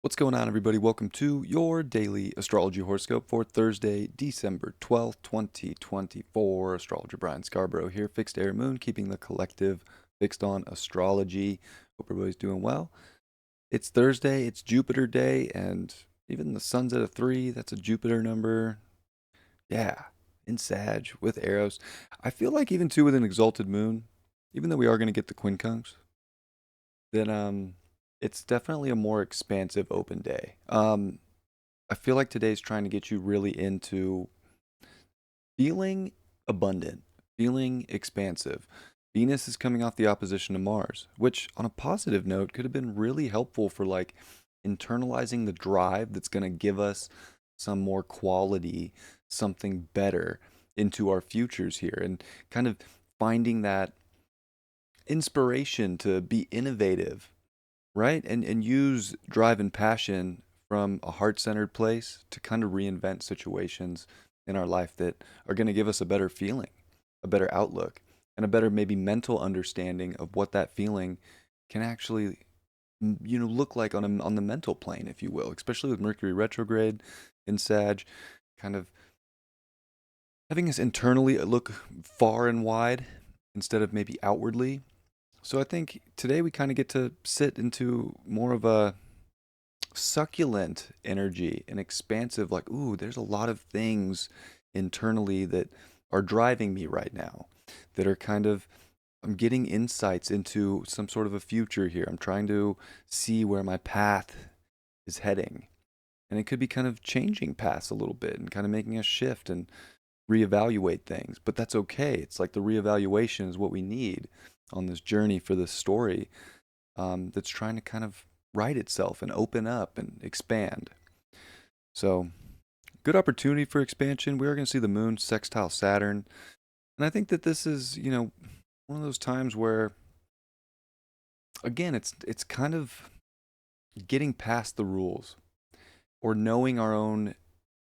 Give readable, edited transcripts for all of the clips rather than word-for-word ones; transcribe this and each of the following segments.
What's going on, everybody? Welcome to your daily astrology horoscope for Thursday, December 12th, 2024. Astrologer Brian Scarborough here, fixed air moon, keeping the collective fixed on astrology. Hope everybody's doing well. It's Thursday, it's Jupiter day, and even the sun's at a 3. That's a Jupiter number. Yeah, in Sag with arrows. I feel like even too with an exalted moon, even though we are going to get the quincunx, then it's definitely a more expansive open day. I feel like today's trying to get you really into feeling abundant, feeling expansive. Venus is coming off the opposition to Mars, which on a positive note could have been really helpful for like internalizing the drive that's going to give us some more quality, something better into our futures here and kind of finding that inspiration to be innovative, right? And use drive and passion from a heart-centered place to kind of reinvent situations in our life that are going to give us a better feeling, a better outlook, and a better maybe mental understanding of what that feeling can actually look like on the mental plane, if you will, especially with Mercury retrograde in Sag, kind of having us internally look far and wide instead of maybe outwardly. So I think today we kind of get to sit into more of a succulent energy and expansive, like, ooh, there's a lot of things internally that are driving me right now that are kind of, I'm getting insights into some sort of a future here. I'm trying to see where my path is heading. And it could be kind of changing paths a little bit and kind of making us shift and reevaluate things. But that's okay. It's like the reevaluation is what we need on this journey for this story, that's trying to kind of right itself and open up and expand. So, good opportunity for expansion. We are going to see the moon sextile Saturn. And I think that this is, one of those times where, again, it's kind of getting past the rules or knowing our own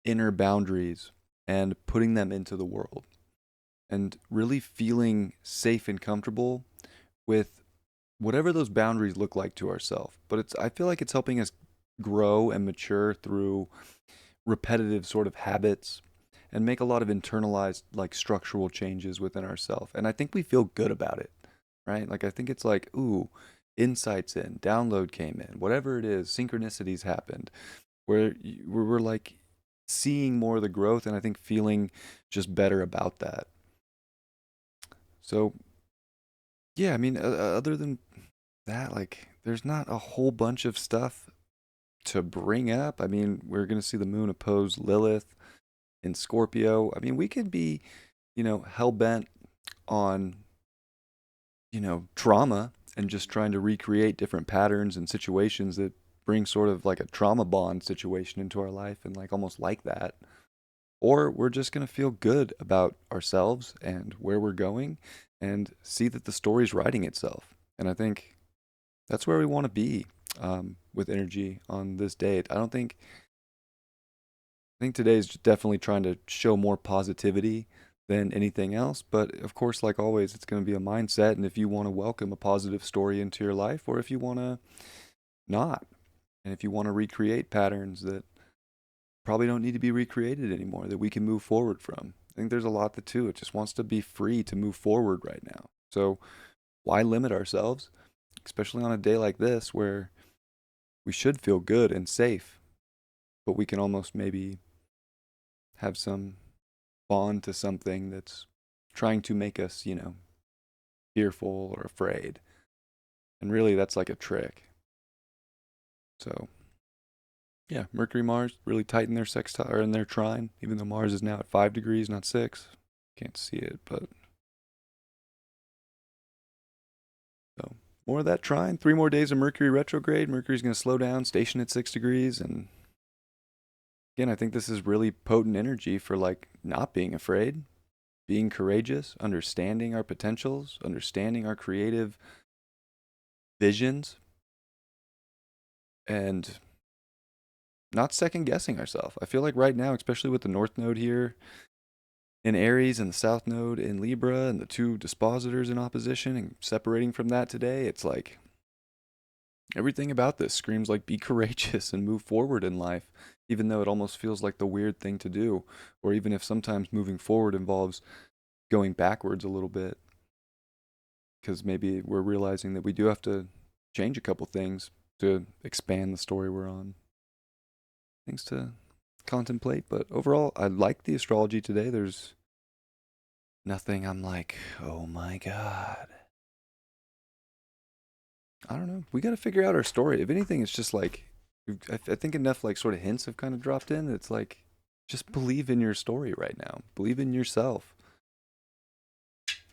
inner boundaries and putting them into the world and really feeling safe and comfortable with whatever those boundaries look like to ourselves. But I feel like it's helping us grow and mature through repetitive sort of habits and make a lot of internalized like structural changes within ourselves. And I think we feel good about it, right? Like I think it's like, ooh, insights in, download came in, whatever it is, synchronicities happened, where we're like seeing more of the growth and I think feeling just better about that. So, yeah, I mean, other than that, like, there's not a whole bunch of stuff to bring up. I mean, we're going to see the moon oppose Lilith in Scorpio. I mean, we could be, hell bent on, trauma and just trying to recreate different patterns and situations that bring sort of like a trauma bond situation into our life and like almost like that. Or we're just going to feel good about ourselves and where we're going and see that the story's writing itself. And I think that's where we want to be, with energy on this date. I think today is definitely trying to show more positivity than anything else. But of course, like always, it's going to be a mindset. And if you want to welcome a positive story into your life, or if you want to not, and if you want to recreate patterns that probably don't need to be recreated anymore, that we can move forward from. I think there's a lot that too. It just wants to be free to move forward right now. So why limit ourselves, especially on a day like this where we should feel good and safe, but we can almost maybe have some bond to something that's trying to make us, fearful or afraid. And really, that's like a trick. So, yeah, Mercury, Mars really tighten their sextile or in their trine, even though Mars is now at 5 degrees, not 6. Can't see it, but so more of that trine. 3 more days of Mercury retrograde. Mercury's going to slow down, station at 6 degrees, and again, I think this is really potent energy for like not being afraid, being courageous, understanding our potentials, understanding our creative visions, and not second guessing ourselves. I feel like right now, especially with the North Node here in Aries and the South Node in Libra and the two dispositors in opposition and separating from that today, it's like Everything about this screams like be courageous and move forward in life, even though it almost feels like the weird thing to do, or even if sometimes moving forward involves going backwards a little bit, because maybe we're realizing that we do have to change a couple things to expand the story we're on. Things to contemplate, but overall, I like the astrology today. There's nothing I'm like, oh my God. I don't know. We got to figure out our story. If anything, it's just like, I think enough like sort of hints have kind of dropped in. It's like, just believe in your story right now. Believe in yourself.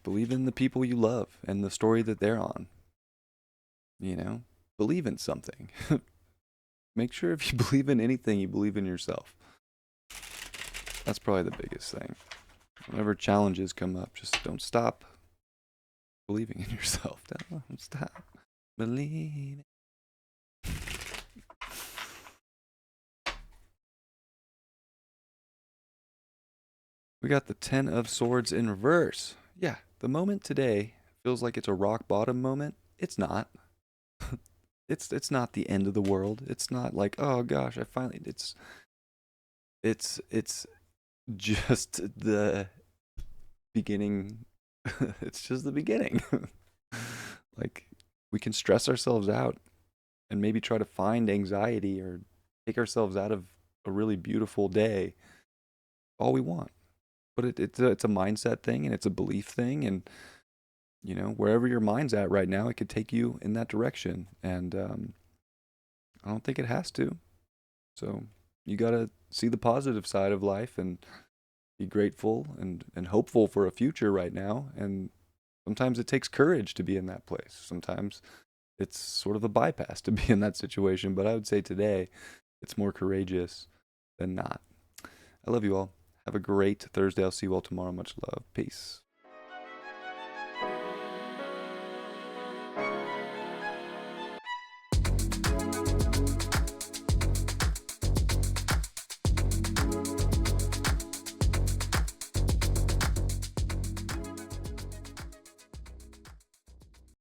Believe in the people you love and the story that they're on. You know, believe in something. Make sure if you believe in anything, you believe in yourself. That's probably the biggest thing. Whenever challenges come up, just don't stop believing in yourself. Don't stop believing. We got the Ten of Swords in reverse. Yeah, the moment today feels like it's a rock bottom moment. It's not. It's not the end of the world. It's not like, oh gosh, I finally it's just the beginning. It's just the beginning. Like we can stress ourselves out and maybe try to find anxiety or take ourselves out of a really beautiful day all we want. But it's a mindset thing and it's a belief thing. And, you know, wherever your mind's at right now, it could take you in that direction. And I don't think it has to. So you got to see the positive side of life and be grateful and hopeful for a future right now. And sometimes it takes courage to be in that place. Sometimes it's sort of a bypass to be in that situation. But I would say today, it's more courageous than not. I love you all. Have a great Thursday. I'll see you all tomorrow. Much love. Peace.